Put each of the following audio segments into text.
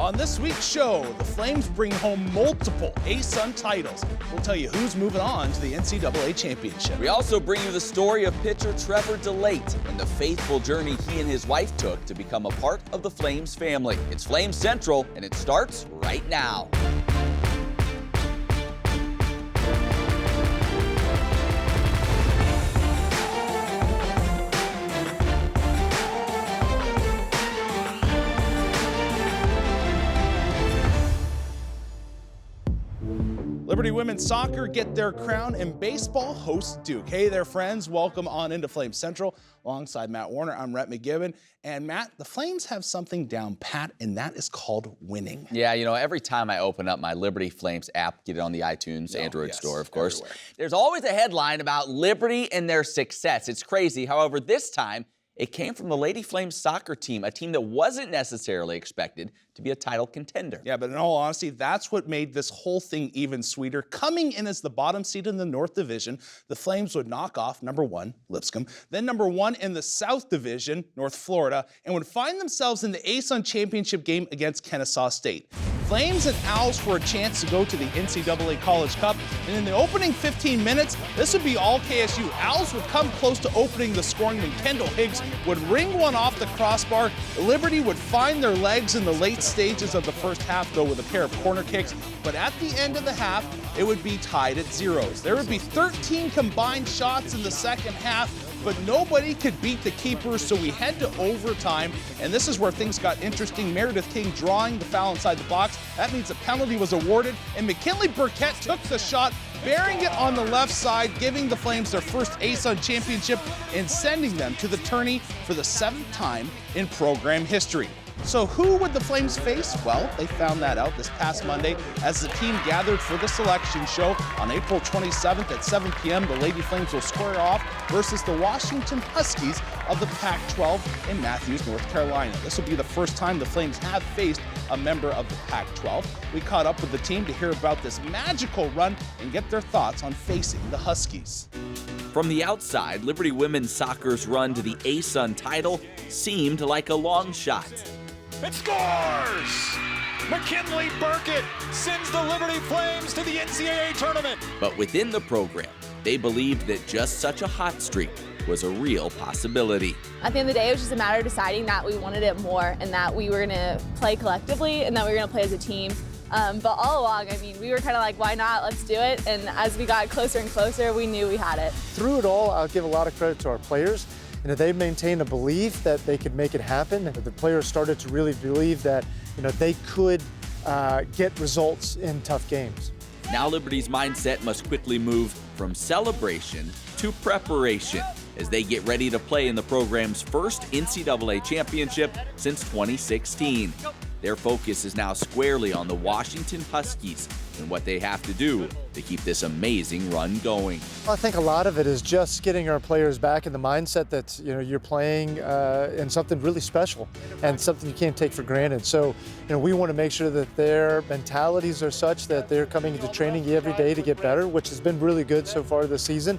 On this week's show, the Flames bring home multiple ASUN titles. We'll tell you who's moving on to the NCAA Championship. We also bring you the story of pitcher Trevor Delaite and the faithful journey he and his wife took to become a part of the Flames family. It's Flames Central, and it starts right now. Liberty women's soccer get their crown, and baseball hosts Duke. Hey there, friends. Welcome on into Flames Central. Alongside Matt Warner, I'm Rhett McGibbon. And Matt, the Flames have something down pat, and that is called winning. Yeah, you know, every time I open up my Liberty Flames app, get it on the iTunes, Android store, of course, everywhere. There's always a headline about Liberty and their success. It's crazy. However, this time, it came from the Lady Flames soccer team, a team that wasn't necessarily expected to be a title contender. Yeah, but in all honesty, that's what made this whole thing even sweeter. Coming in as the bottom seed in the North Division, the Flames would knock off number 1, Lipscomb, then number 1 in the South Division, North Florida, and would find themselves in the ASUN Championship game against Kennesaw State. Flames and Owls for a chance to go to the NCAA College Cup, and in the opening 15 minutes, this would be all KSU. Owls would come close to opening the scoring when Kendall Higgs would ring one off the crossbar. Liberty would find their legs in the late stages of the first half, though, with a pair of corner kicks, but at the end of the half, it would be tied at zeros. There would be 13 combined shots in the second half, but nobody could beat the keepers, so we head to overtime, and this is where things got interesting. Meredith King drawing the foul inside the box. That means a penalty was awarded, and McKinley Burkett took the shot, bearing it on the left side, giving the Flames their first ASUN championship and sending them to the tourney for the 7th time in program history. So who would the Flames face? Well, they found that out this past Monday as the team gathered for the selection show. On April 27th at 7 p.m., the Lady Flames will square off versus the Washington Huskies of the Pac-12 in Matthews, North Carolina. This will be the first time the Flames have faced a member of the Pac-12. We caught up with the team to hear about this magical run and get their thoughts on facing the Huskies. From the outside, Liberty women's soccer's run to the ASUN title seemed like a long shot. It scores! McKinley Burkett sends the Liberty Flames to the NCAA tournament. But within the program, they believed that just such a hot streak was a real possibility. At the end of the day, it was just a matter of deciding that we wanted it more and that we were going to play collectively and that we were going to play as a team. But all along, I mean, we were kind of like, why not? Let's do it. And as we got closer and closer, we knew we had it. Through it all, I'll give a lot of credit to our players. They maintained a belief that they could make it happen. The players started to really believe that they could get results in tough games. Now Liberty's mindset must quickly move from celebration to preparation as they get ready to play in the program's first NCAA championship since 2016. Their focus is now squarely on the Washington Huskies and what they have to do to keep this amazing run going. I think a lot of it is just getting our players back in the mindset that you're playing in something really special and something you can't take for granted. So we want to make sure that their mentalities are such that they're coming into training every day to get better, which has been really good so far this season.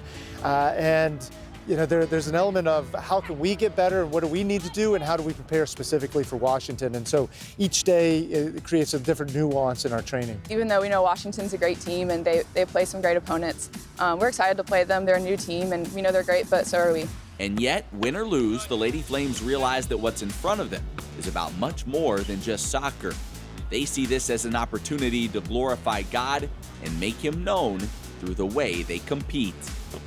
There's an element of how can we get better and what do we need to do and how do we prepare specifically for Washington. And so each day it creates a different nuance in our training. Even though we know Washington's a great team and they play some great opponents, we're excited to play them. They're a new team and we know they're great, but so are we. And yet, win or lose, the Lady Flames realize that what's in front of them is about much more than just soccer. They see this as an opportunity to glorify God and make Him known through the way they compete.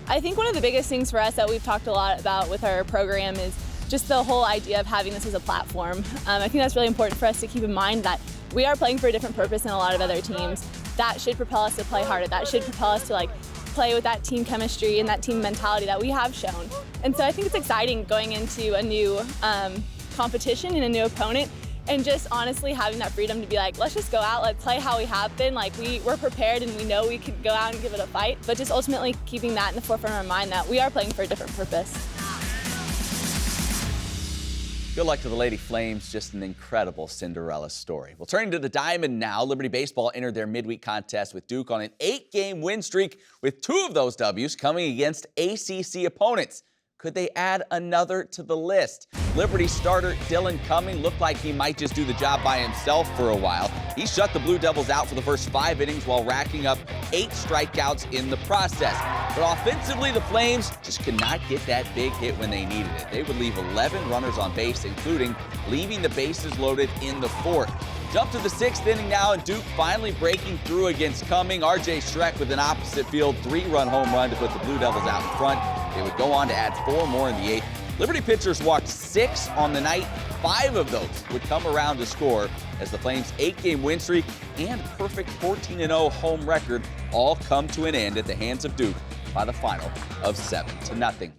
I think one of the biggest things for us that we've talked a lot about with our program is just the whole idea of having this as a platform. I think that's really important for us to keep in mind that we are playing for a different purpose than a lot of other teams. That should propel us to play harder. That should propel us to play with that team chemistry and that team mentality that we have shown. And so I think it's exciting going into a new competition and a new opponent and just honestly having that freedom to be like, let's just go out, let's play how we have been. We're prepared and we know we can go out and give it a fight, but just ultimately keeping that in the forefront of our mind that we are playing for a different purpose. Good luck to the Lady Flames, just an incredible Cinderella story. Well, turning to the Diamond now, Liberty Baseball entered their midweek contest with Duke on an 8-game win streak with 2 of those W's coming against ACC opponents. Could they add another to the list? Liberty starter Dylan Cumming looked like he might just do the job by himself for a while. He shut the Blue Devils out for the first 5 innings while racking up 8 strikeouts in the process. But offensively, the Flames just could not get that big hit when they needed it. They would leave 11 runners on base, including leaving the bases loaded in the 4th. Jump to the 6th inning now, and Duke finally breaking through against Cumming. R.J. Schreck with an opposite field 3-run home run to put the Blue Devils out in front. They would go on to add 4 more in the 8th. Liberty pitchers walked 6 on the night. 5 of those would come around to score as the Flames' 8-game win streak and perfect 14-0 home record all come to an end at the hands of Duke by the final of 7-0.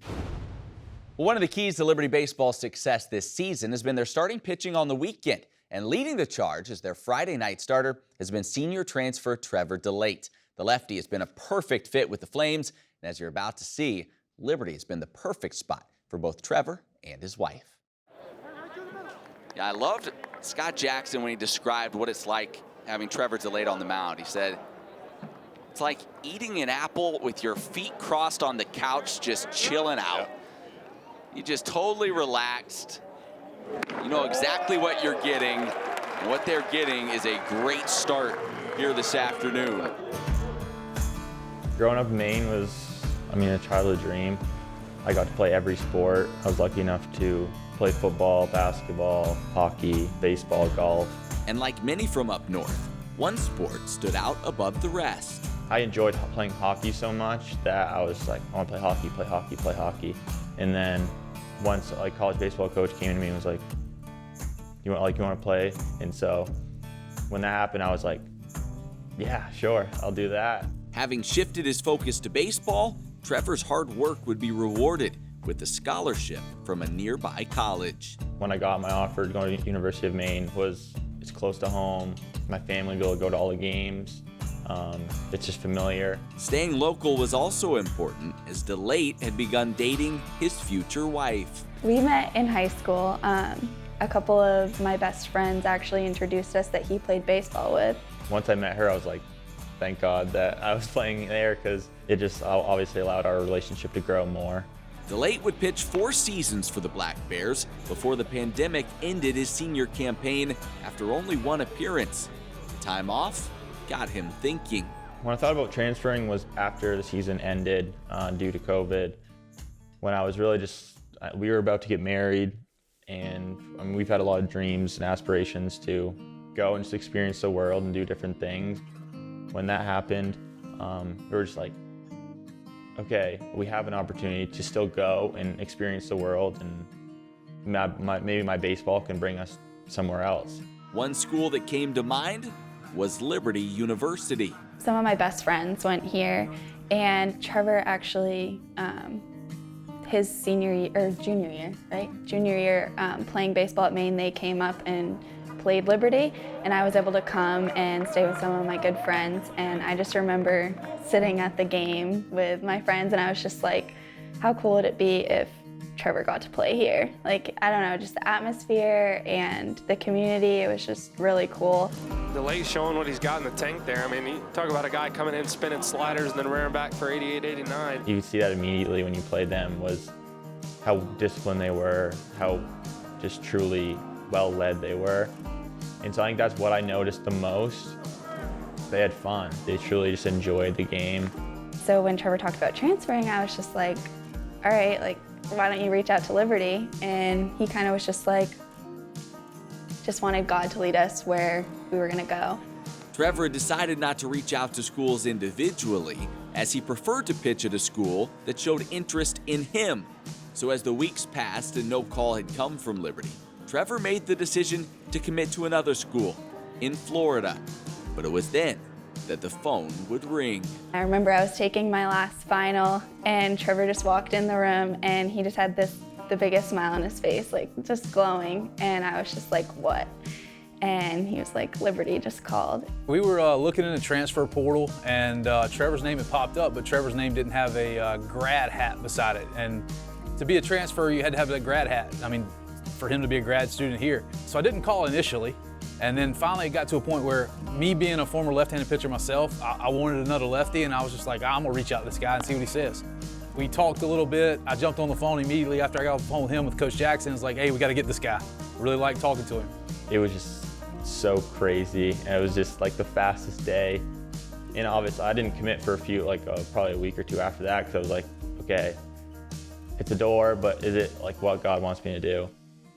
One of the keys to Liberty baseball's success this season has been their starting pitching on the weekend. And leading the charge as their Friday night starter has been senior transfer Trevor Delaite. The lefty has been a perfect fit with the Flames, and as you're about to see, Liberty has been the perfect spot for both Trevor and his wife. Yeah, I loved Scott Jackson when he described what it's like having Trevor Delay on the mound. He said, it's like eating an apple with your feet crossed on the couch, just chilling out. You just totally relaxed. You know exactly what you're getting. And what they're getting is a great start here this afternoon. Growing up in Maine was, a childhood dream. I got to play every sport. I was lucky enough to play football, basketball, hockey, baseball, golf. And like many from up north, one sport stood out above the rest. I enjoyed playing hockey so much that I was like, I want to play hockey, play hockey, play hockey. And then once college baseball coach came to me and was like, you want to play? And so when that happened, I was like, yeah, sure, I'll do that. Having shifted his focus to baseball, Trevor's hard work would be rewarded with a scholarship from a nearby college. When I got my offer to go to the University of Maine, it's close to home. My family will be able to go to all the games. It's just familiar. Staying local was also important as Delaite had begun dating his future wife. We met in high school. A couple of my best friends actually introduced us that he played baseball with. Once I met her, I was like, thank God that I was playing there because it just obviously allowed our relationship to grow more. Delaite would pitch 4 seasons for the Black Bears before the pandemic ended his senior campaign after only 1 appearance. The time off got him thinking. When I thought about transferring was after the season ended due to COVID, when I was really we were about to get married, and we've had a lot of dreams and aspirations to go and just experience the world and do different things. When that happened, we were just like, okay, we have an opportunity to still go and experience the world, and maybe my baseball can bring us somewhere else. One school that came to mind was Liberty University. Some of my best friends went here, and Trevor actually, his junior year, playing baseball at Maine, they came up and played Liberty, and I was able to come and stay with some of my good friends, and I just remember sitting at the game with my friends, and I was just like, how cool would it be if Trevor got to play here? Like, I don't know, just the atmosphere and the community, it was just really cool. Delay showing what he's got in the tank there. You talk about a guy coming in, spinning sliders, and then rearing back for 88, 89. You could see that immediately when you played them, was how disciplined they were, how just truly well-led they were. And so I think that's what I noticed the most. They had fun. They truly just enjoyed the game. So when Trevor talked about transferring, I was just like, all right, like, why don't you reach out to Liberty? And he kind of was just like, just wanted God to lead us where we were gonna go. Trevor had decided not to reach out to schools individually, as he preferred to pitch at a school that showed interest in him. So as the weeks passed and no call had come from Liberty, Trevor made the decision to commit to another school in Florida. But it was then that the phone would ring. I remember I was taking my last final, and Trevor just walked in the room, and he just had the biggest smile on his face, like just glowing. And I was just like, what? And he was like, Liberty just called. We were looking in the transfer portal, and Trevor's name had popped up, but Trevor's name didn't have a grad hat beside it. And to be a transfer, you had to have a grad hat. For him to be a grad student here. So I didn't call initially. And then finally it got to a point where, me being a former left-handed pitcher myself, I wanted another lefty, and I was just like, I'm gonna reach out to this guy and see what he says. We talked a little bit. I jumped on the phone immediately after I got off the phone with him, with Coach Jackson. It's like, hey, we got to get this guy. Really like talking to him. It was just so crazy, and it was just like the fastest day. And obviously, I didn't commit for probably a week or two after that, because I was like, okay, it's a door, but is it like what God wants me to do?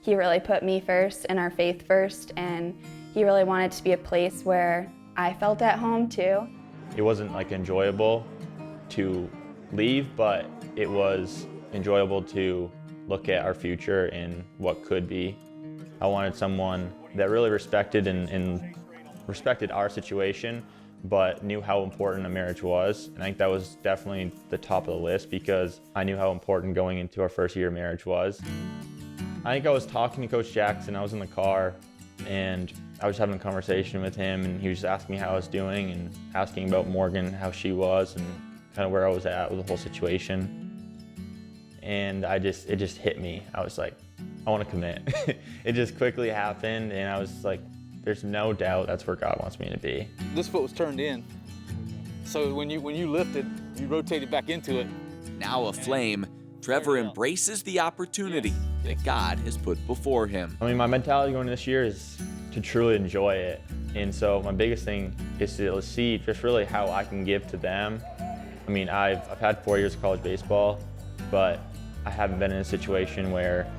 He really put me first and our faith first, and he really wanted to be a place where I felt at home too. It wasn't like enjoyable to leave, but it was enjoyable to look at our future and what could be. I wanted someone that really respected and respected our situation, but knew how important a marriage was. And I think that was definitely the top of the list, because I knew how important going into our first year of marriage was. I think I was talking to Coach Jackson. I was in the car, and I was having a conversation with him, and he was just asking me how I was doing and asking about Morgan, how she was, and kind of where I was at with the whole situation. And it just hit me. I was like, I want to commit. It just quickly happened, and I was like, there's no doubt that's where God wants me to be. This foot was turned in, so when you lifted, you rotated back into it. Now a Flame, Trevor embraces the opportunity that God has put before him. I mean, my mentality going into this year is to truly enjoy it. And so my biggest thing is to see just really how I can give to them. I mean, I've had 4 years of college baseball, but I haven't been in a situation where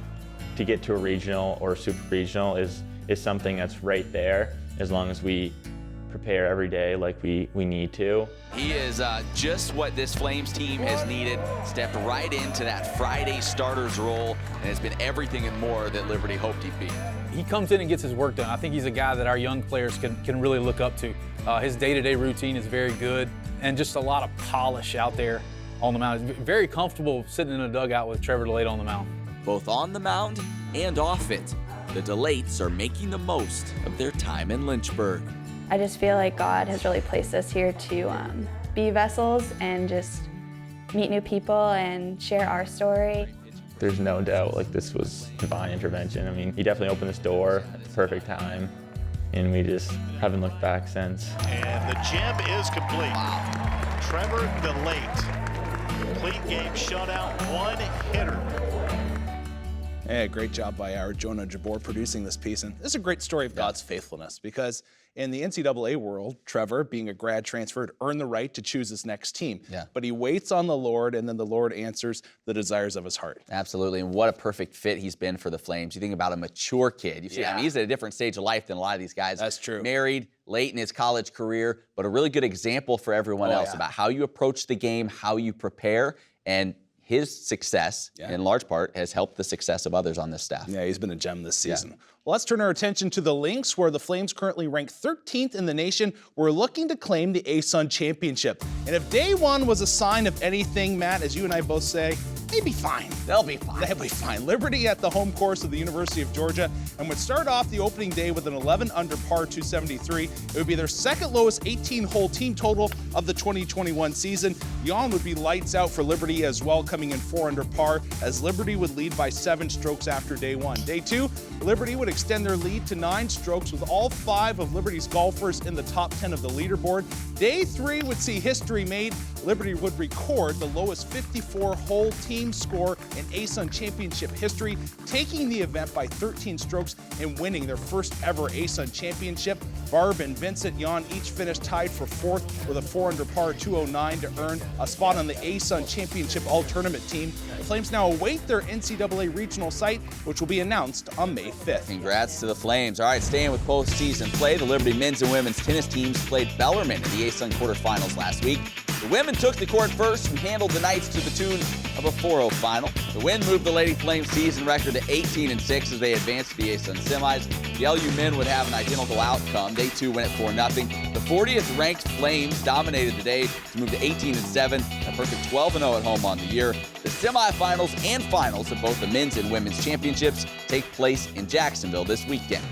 to get to a regional or a super regional is something that's right there, as long as we prepare every day like we need to. He is just what this Flames team has needed. Stepped right into that Friday starters role, and has been everything and more that Liberty hoped he'd be. He comes in and gets his work done. I think he's a guy that our young players can really look up to. His day-to-day routine is very good, and just a lot of polish out there on the mound. He's very comfortable sitting in a dugout with Trevor Delay on the mound. Both on the mound and off it, the Delaites are making the most of their time in Lynchburg. I just feel like God has really placed us here to be vessels and just meet new people and share our story. There's no doubt like this was divine intervention. I mean, he definitely opened this door at the perfect time, and we just haven't looked back since. And the gem is complete. Trevor Delaite, complete game shutout, one hitter. Hey, great job by our Jonah Jabor producing this piece. And this is a great story of God's faithfulness, because in the NCAA world, Trevor, being a grad transfer, earned the right to choose his next team. Yeah. But he waits on the Lord, and then the Lord answers the desires of his heart. Absolutely, and what a perfect fit he's been for the Flames. You think about a mature kid. You see, I mean, he's at a different stage of life than a lot of these guys. That's true. Married, late in his college career, but a really good example for everyone else about how you approach the game, how you prepare, and his success, in large part, has helped the success of others on this staff. Yeah, he's been a gem this season. Yeah. Well, let's turn our attention to the Lynx, where the Flames currently rank 13th in the nation. We're looking to claim the ASUN Championship. And if day one was a sign of anything, Matt, as you and I both say, they'd be fine. They'll be fine. They'll be fine. Liberty at the home course of the University of Georgia, and would start off the opening day with an 11 under par 273. It would be their second lowest 18-hole team total of the 2021 season. Yawn would be lights out for Liberty as well, coming in 4 under par, as Liberty would lead by 7 strokes after day one. Day two, Liberty would extend their lead to 9 strokes, with all 5 of Liberty's golfers in the top 10 of the leaderboard. Day three would see history made. Liberty would record the lowest 54-hole team score in ASUN Championship history, taking the event by 13 strokes and winning their first ever ASUN Championship. Barb and Vincent Yawn each finished tied for 4th with a 4 under par 209 to earn a spot on the ASUN Championship All-Tournament team. The Flames now await their NCAA regional site, which will be announced on May 5th. Congrats to the Flames. All right, staying with postseason play, the Liberty men's and women's tennis teams played Bellarmine in the ASUN quarterfinals last week. The women took the court first and handled the Knights to the tune of a 4-0 final. The win moved the Lady Flames season record to 18-6 as they advanced to the ASUN semis. The LU men would have an identical outcome. They too went at 4-0. The 40th ranked Flames dominated the day to move to 18-7, a perfect 12-0 at home on the year. The semifinals and finals of both the men's and women's championships take place in Jacksonville this weekend.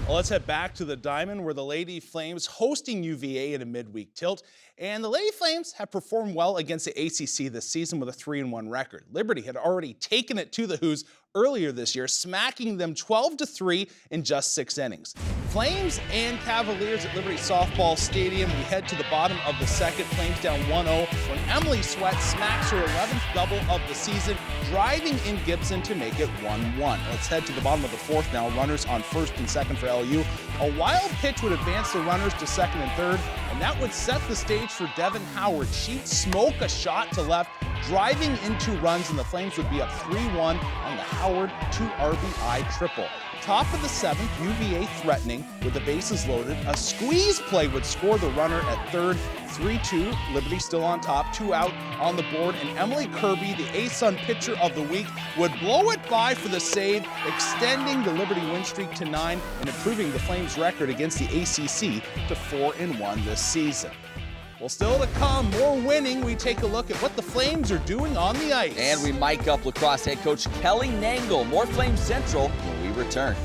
Well, let's head back to the Diamond, where the Lady Flames hosting UVA in a midweek tilt. And the Lady Flames have performed well against the ACC this season with a 3-1 record. Liberty had already taken it to the Hoos earlier this year, smacking them 12-3 in just 6 innings. Flames and Cavaliers at Liberty Softball Stadium. We head to the bottom of the second. Flames down 1-0 when Emily Sweat smacks her 11th double of the season, driving in Gibson to make it 1-1. Let's head to the bottom of the fourth now. Runners on first and second for LU. A wild pitch would advance the runners to second and third, and that would set the stage for Devin Howard. She'd smoke a shot to left, driving in 2 runs, and the Flames would be up 3-1 on the Howard 2 RBI triple. Top of the 7th, UVA threatening with the bases loaded. A squeeze play would score the runner at third, 3-2. Liberty still on top, 2 out on the board, and Emily Kirby, the ASUN pitcher of the week, would blow it by for the save, extending the Liberty win streak to 9 and improving the Flames' record against the ACC to 4-1 this season. Well, still to come, more winning. We take a look at what the Flames are doing on the ice. And we mic up lacrosse head coach Kelly Nangle. More Flames Central when we return.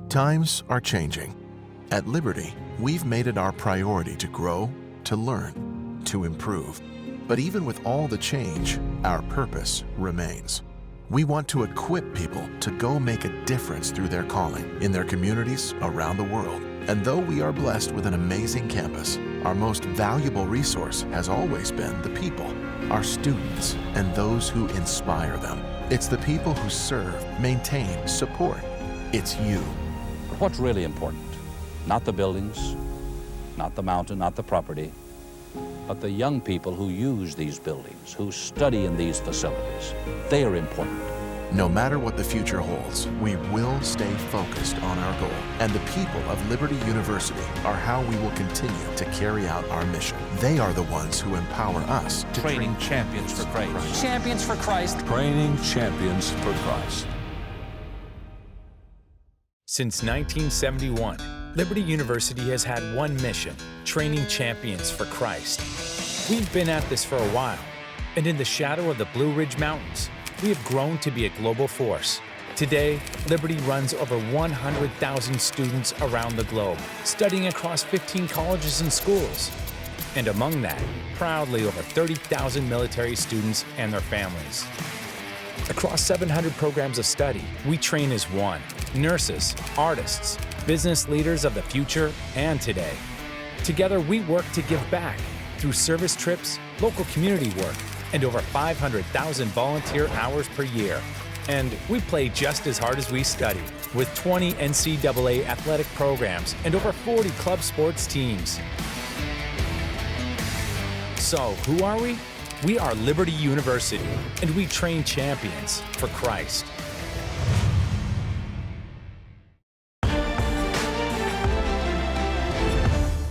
Times are changing. At Liberty, we've made it our priority to grow, to learn, to improve. But even with all the change, our purpose remains. We want to equip people to go make a difference through their calling in their communities around the world. And though we are blessed with an amazing campus, our most valuable resource has always been the people, our students, and those who inspire them. It's the people who serve, maintain, support. It's you. What's really important? Not the buildings, not the mountain, not the property, but the young people who use these buildings, who study in these facilities. They are important. No matter what the future holds, we will stay focused on our goal. And the people of Liberty University are how we will continue to carry out our mission. They are the ones who empower us to Training champions for Christ. Champions for Christ. Training champions for Christ. Since 1971, Liberty University has had one mission: training champions for Christ. We've been at this for a while, and in the shadow of the Blue Ridge Mountains, we have grown to be a global force. Today, Liberty runs over 100,000 students around the globe, studying across 15 colleges and schools. And among that, proudly over 30,000 military students and their families. Across 700 programs of study, we train as one: nurses, artists, business leaders of the future and today. Together, we work to give back through service trips, local community work, and over 500,000 volunteer hours per year. And we play just as hard as we study, with 20 NCAA athletic programs and over 40 club sports teams. So, who are we? We are Liberty University, and we train champions for Christ.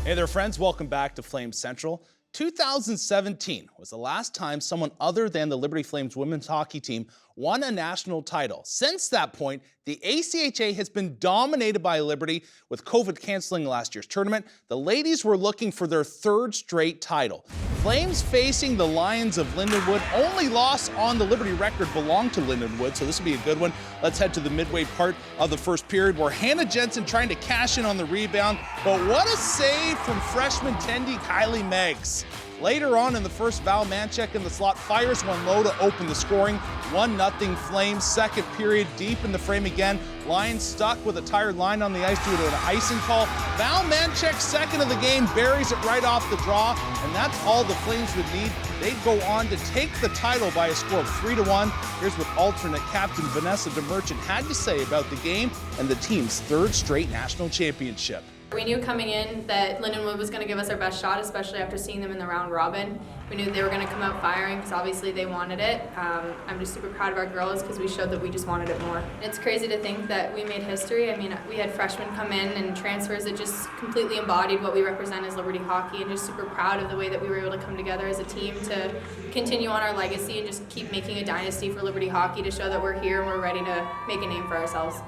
Hey there, friends. Welcome back to Flames Central. 2017 was the last time someone other than the Liberty Flames women's hockey team won a national title. Since that point, the ACHA has been dominated by Liberty, with COVID canceling last year's tournament. The ladies were looking for their 3rd straight title. Flames facing the Lions of Lindenwood. Only loss on the Liberty record belonged to Lindenwood, so this will be a good one. Let's head to the midway part of the first period, where Hannah Jensen trying to cash in on the rebound, but what a save from freshman Tendi Kylie Meggs. Later on in the first, Val Manchek in the slot fires one low to open the scoring. 1-0 Flames. Second period, deep in the frame again. Lions stuck with a tired line on the ice due to an icing call. Val Manchek, second of the game, buries it right off the draw, and that's all the Flames would need. They'd go on to take the title by a score of 3-1. Here's what alternate captain Vanessa DeMerchant had to say about the game and the team's third straight national championship. We knew coming in that Lindenwood was going to give us our best shot, especially after seeing them in the round robin. We knew they were going to come out firing because obviously they wanted it. I'm just super proud of our girls because we showed that we just wanted it more. It's crazy to think that we made history. I mean, we had freshmen come in and transfers that just completely embodied what we represent as Liberty hockey, and just super proud of the way that we were able to come together as a team to continue on our legacy and just keep making a dynasty for Liberty hockey to show that we're here and we're ready to make a name for ourselves.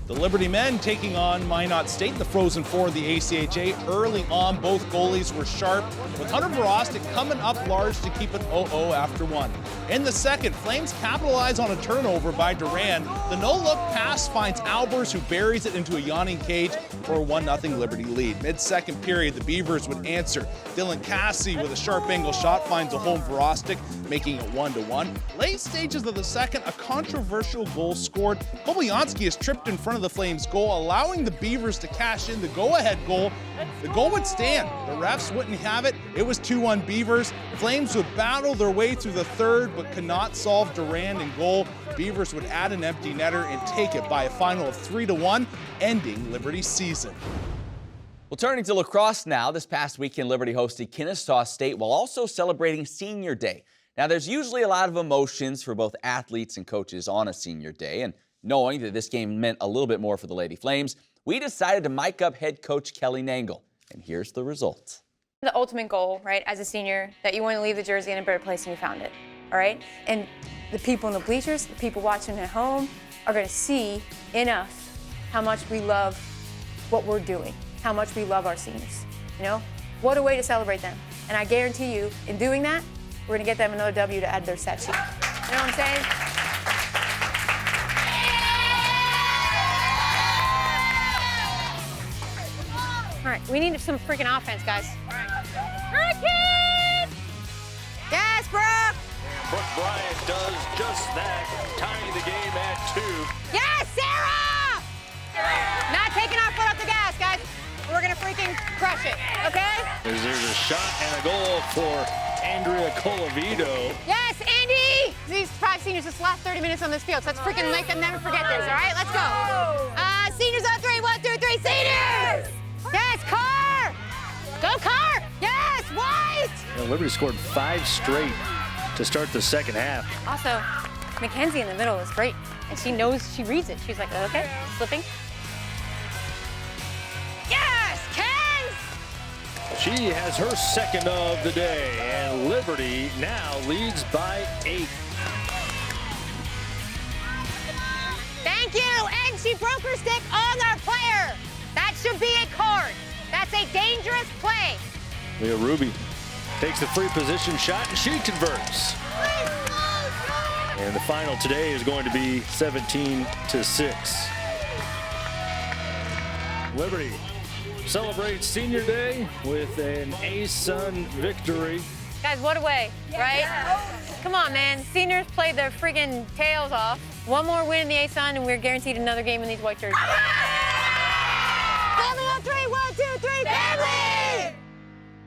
The Liberty men taking on Minot State, the Frozen Four of the ACHA. Early on, both goalies were sharp, with Hunter Verostek coming up large to keep it 0-0 after one. In the second, Flames capitalize on a turnover by Duran. The no-look pass finds Albers, who buries it into a yawning cage for a 1-0 Liberty lead. Mid-second period, the Beavers would answer. Dylan Cassie with a sharp angle shot finds a home Verostek, making it 1-1. Late stages of the second, a controversial goal scored. Kobliansky is tripped in front of the Flames goal, allowing the Beavers to cash in the go-ahead goal. The goal would stand. The refs wouldn't have it. It was 2-1 Beavers. Flames would battle their way through the third, but could not solve Duran in goal. Beavers would add an empty netter and take it by a final of 3-1, ending Liberty's season. Well, turning to lacrosse now, this past weekend Liberty hosted Kennesaw State while also celebrating Senior Day. Now, there's usually a lot of emotions for both athletes and coaches on a Senior Day, and knowing that this game meant a little bit more for the Lady Flames, we decided to mic up head coach Kelly Nangle, and here's the results. The ultimate goal, right, as a senior, that you want to leave the jersey in a better place than you found it, all right? And the people in the bleachers, the people watching at home, are going to see in us how much we love what we're doing, how much we love our seniors, you know? What a way to celebrate them. And I guarantee you, in doing that, we're going to get them another W to add to their stat sheet. You know what I'm saying? All right, we need some freaking offense, guys. Hurricane! Yes, Brooke! Brooke Bryant does just that, tying the game at 2. Yes, Sarah! Not taking our foot off the gas, guys. We're gonna freaking crush it, okay? There's a shot and a goal for Andrea Colavito. Yes, Andy! These 5 seniors, this last 30 minutes on this field, so let's freaking make them never forget this, all right? Let's go. Seniors on 3, 1, 2, 3, seniors! Yes, Carr! Go, Carr! Yes, White! Liberty scored 5 straight to start the second half. Also, Mackenzie in the middle is great, and she knows, she reads it. She's like, okay, slipping. Yes, Ken! She has her second of the day, and Liberty now leads by 8. Thank you, and she broke her stick on our player. That should be a card. That's a dangerous play. Leah Ruby takes the free position shot, and she converts. And the final today is going to be 17-6. Liberty celebrates Senior Day with an ASUN victory. Guys, what a way, right? Come on, man. Seniors played their friggin' tails off. One more win in the ASUN, and we're guaranteed another game in these white jerseys. Family on 3, 1, 2, 3, family!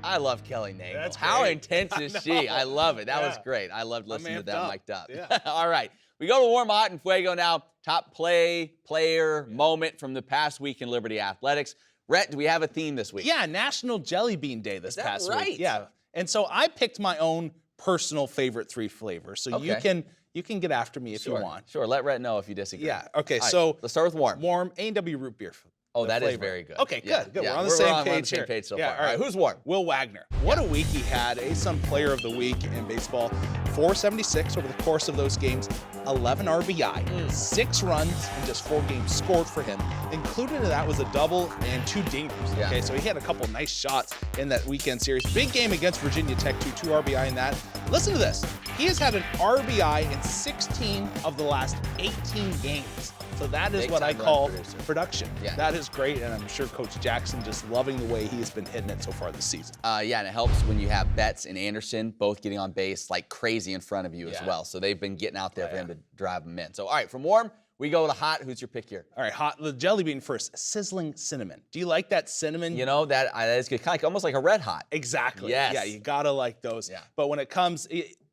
I love Kelly Nangle. That's How great. intense is she? I love it. That was great. I loved listening to amped that up. mic'd up. Yeah. All right. We go to Warm Hot and Fuego now. Top player, moment from the past week in Liberty Athletics. Rhett, do we have a theme this week? Yeah, National Jelly Bean Day this past right? week. Yeah. And so I picked my own personal favorite 3 flavors. So you can get after me if you want. Sure. Let Rhett know if you disagree. Yeah. Okay. All right, So let's start with warm. Warm A&W root beer. Oh, that is flavor. very good. Okay, Yeah, good. Good. yeah, We're on the we're same on page the same here. page so yeah, far. All right. Who's warm? Will Wagner. What a week he had. ASUN Player of the Week in baseball. 476 over the course of those games. 11 RBI, 6 runs, and just 4 games scored for him. Included in that was a double and 2 dingers. Yeah. Okay, so he had a couple nice shots in that weekend series. Big game against Virginia Tech, 2 RBI in that. Listen to this. He has had an RBI in 16 of the last 18 games. So that is Big what I time call run producer. production. Yeah. That is great, and I'm sure Coach Jackson just loving the way he's been hitting it so far this season. Yeah, and it helps when you have Betts and Anderson both getting on base like crazy in front of you as well. So they've been getting out there for him to drive them in. So, all right, from warm, we go to hot. Who's your pick here? All right, hot. The jelly bean first. Sizzling cinnamon. Do you like that cinnamon? You know, that is good. Kind of almost like a red hot. Exactly. Yes. Yeah, you gotta like those. Yeah. But when it comes,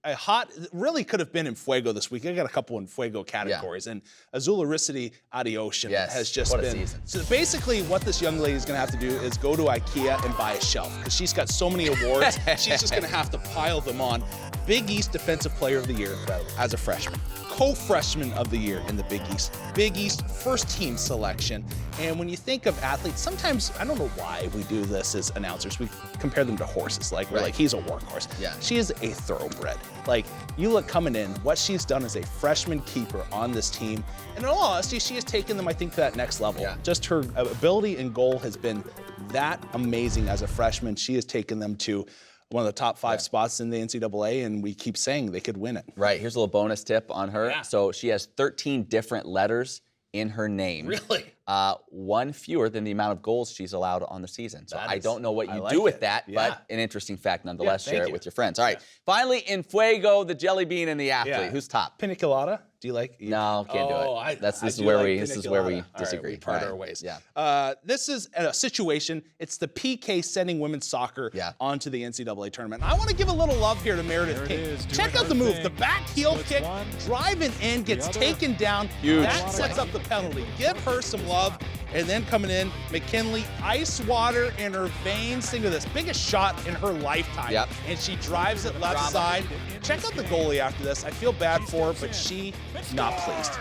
a hot really could have been in Fuego this week. I got a couple in Fuego categories, and Azularicity Adiocean has just what a been. season. So basically, what this young lady is going to have to do is go to IKEA and buy a shelf because she's got so many awards. She's just going to have to pile them on. Big East Defensive Player of the Year as a freshman. Co-freshman of the year in the Big East. Big East first team selection. And when you think of athletes, sometimes, I don't know why we do this as announcers, we compare them to horses. Like, we're like, he's a workhorse. Yeah. She is a thoroughbred. Like, you look coming in, what she's done as a freshman keeper on this team. And in all honesty, she has taken them, I think, to that next level. Yeah. Just her ability and goal has been that amazing as a freshman. She has taken them to one of the top 5 spots in the NCAA, and we keep saying they could win it. Right, here's a little bonus tip on her. Yeah. So she has 13 different letters in her name. Really? 1 fewer than the amount of goals she's allowed on the season. So I don't know what you like do with it. that, Yeah. but an interesting fact nonetheless. Yeah, thank Share it you. with your friends. All right, finally in Fuego, the jelly bean and the athlete. Yeah. Who's top? Pina colada? Do you like? No, can't do Oh, it. I This do is where like we pina this is where we colada. All right, disagree. we part All our right. ways. Yeah. This is a situation. It's the PK sending women's soccer onto the NCAA tournament. I want to give a little love here to Meredith King. Check out the move. The back heel kick, driving in, gets taken down. Huge. That sets up the penalty. Give her some love. And then coming in, McKinley, ice water in her veins. Think of this, biggest shot in her lifetime. Yep. And she drives it left side. Check out the goalie after this. I feel bad for her, but she not pleased.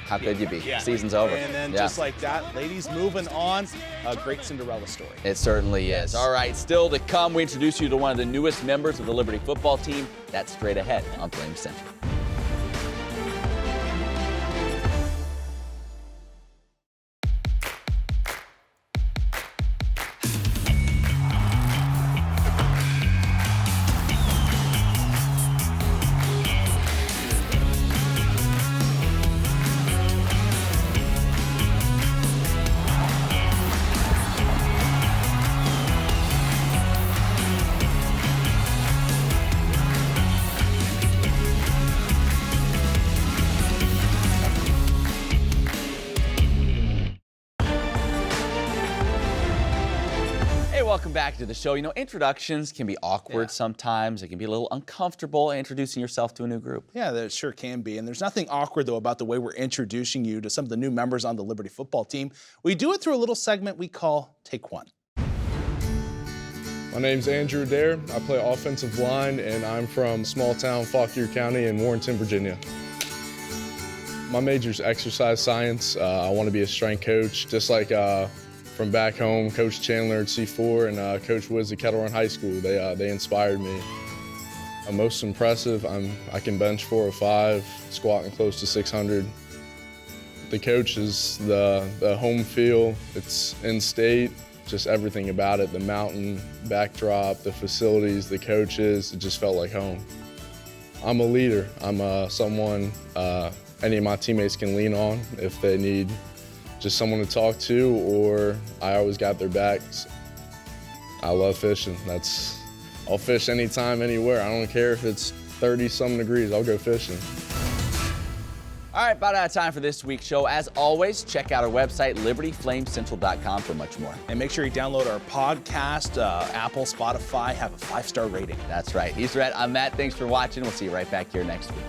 How could you be? Yeah. Season's over. And then just like that, ladies moving on. A great Cinderella story. It certainly is. All right, still to come, we introduce you to one of the newest members of the Liberty football team. That's straight ahead on Flame Central. Welcome back to the show. You know, introductions can be awkward sometimes. It can be a little uncomfortable introducing yourself to a new group. Yeah, there sure can be. And there's nothing awkward, though, about the way we're introducing you to some of the new members on the Liberty football team. We do it through a little segment we call Take One. My name's Andrew Adair. I play offensive line, and I'm from small town Fauquier County in Warrenton, Virginia. My major's exercise science. I want to be a strength coach, just like from back home, Coach Chandler at C4 and Coach Woods at Kettle Run High School. They inspired me. Most impressive, I can bench 405, squatting close to 600. The coach is the home feel. It's in state, just everything about it, the mountain backdrop, the facilities, the coaches, it just felt like home. I'm a leader. I'm someone any of my teammates can lean on if they need just someone to talk to, or I always got their backs. I love fishing. I'll fish anytime, anywhere. I don't care if it's 30-some degrees, I'll go fishing. All right, about out of time for this week's show. As always, check out our website, libertyflamecentral.com, for much more. And make sure you download our podcast, Apple, Spotify, have a 5-star rating. That's right. He's Rhett, I'm Matt. Thanks for watching. We'll see you right back here next week.